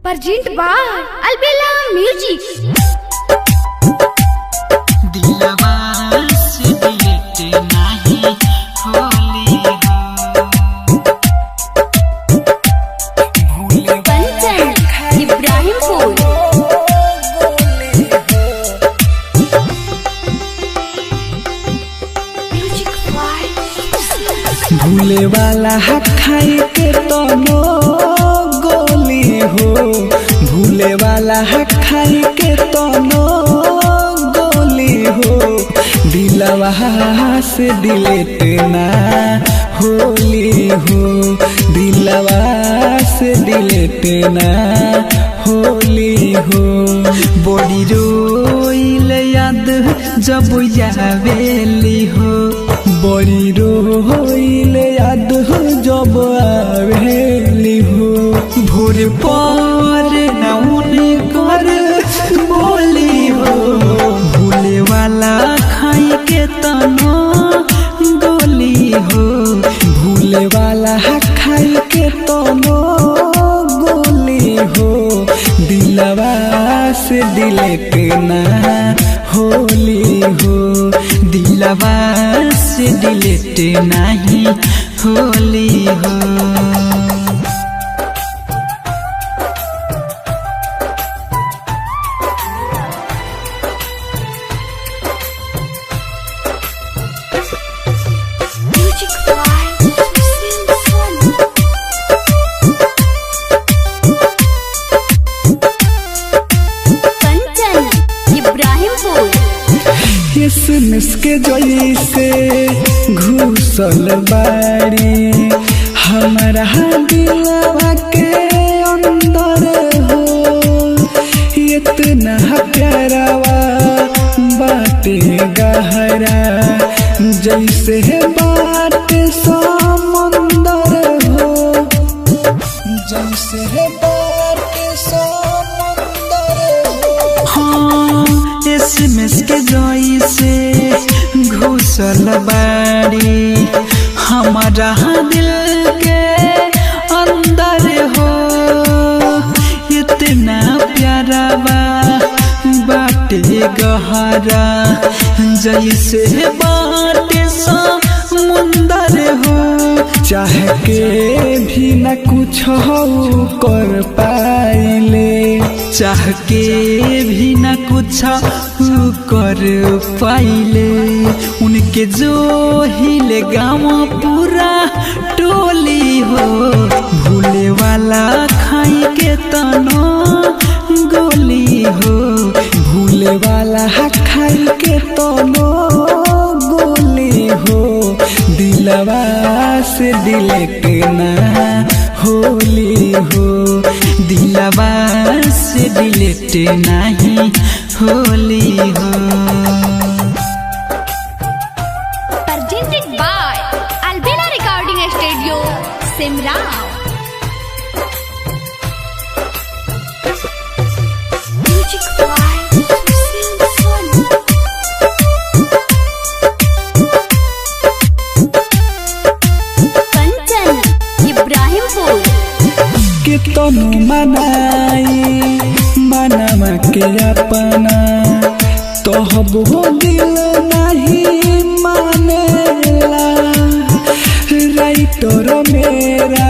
Presented by Albella Music. भूले वाला हक खाई के तनो गोली हो, भूले वाला हक खाई के तनो गोली हो, दिलवा से डिलीट ना होली हो, दिलवा से डिलीट ना होली हो। बड़ी रोइल याद जब आवेली हो, बड़ी रोइल याद जब आवेली हो, भोर पर नौन कर बोली हो, भूले वाला खाई के तनो गोली हो, भूले वाला खाई के तनो गोली हो, दिलवा से डिलीट ना होली हो, दिलवा से डिलीट नहीं होली हो। किसमिस के जैसे घुसल बाड़ी हमारा दिलवा के अंदर हो, इतना प्यारावा बाटे गहरा जैसे बाटे समंदर हो, जैसे बाटे समंदर हो। हाँ किसमिस के जैसे घुसल बाड़ी हमारा दिल के अंदर हो, इतना प्यारा बाटे गहरा जैसे बाटे समुंदर हो, चाह के भी न कुछ हो कर पाइले, चाह के भी न कुछ कर पाइले, उनके जो हिले गाँव पूरा टोली हो, भूले वाला खाई के तनो गोली हो, भूले वाला खाई के तनो गोली हो, दिलवा से डिलीट ना होली हो, दिलवा से डिलीट नहीं होली हो। Presented by Albella Recording Studio, Simrao. Music by Kanchan, Ibrahimpur. कितनो मनाई मनवा के अपना तोहब हो दिल नहीं मानेला, राइटर मेरा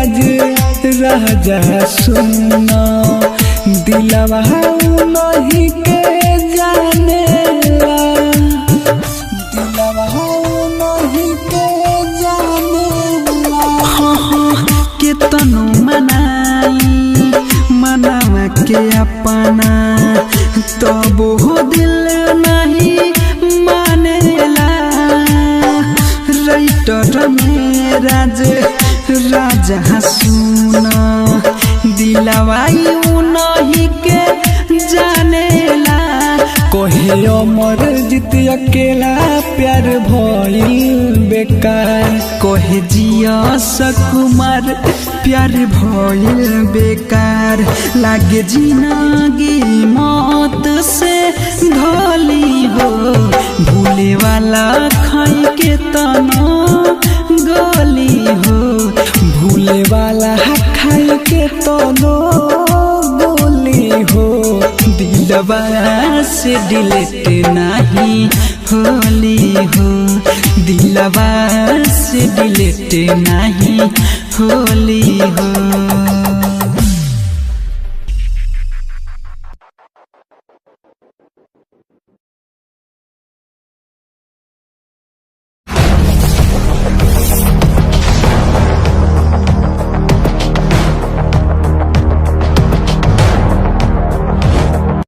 राजा सुना दिलवा नहीं के जानेला, दिलवा नहीं के जानेला। हाँ कितनो मनावा के अपना तब हो दिल नहीं मानेला, राइटर मेरा राजा सुना दिलवा नहीं के जानेला, कोहे अमर जीत अकेला प्यार भइल बेकार, कोहे जिया सकुमार प्यार भइल बेकार, लागे जिंदगी मौत से धोली हो, भूले वाला खाई के तनो गोली हो, भूले वाला खाई के तनो गोली दिलवा से डिलीट नहीं होली हो, दिलवा से डिलीट नहीं होली हो।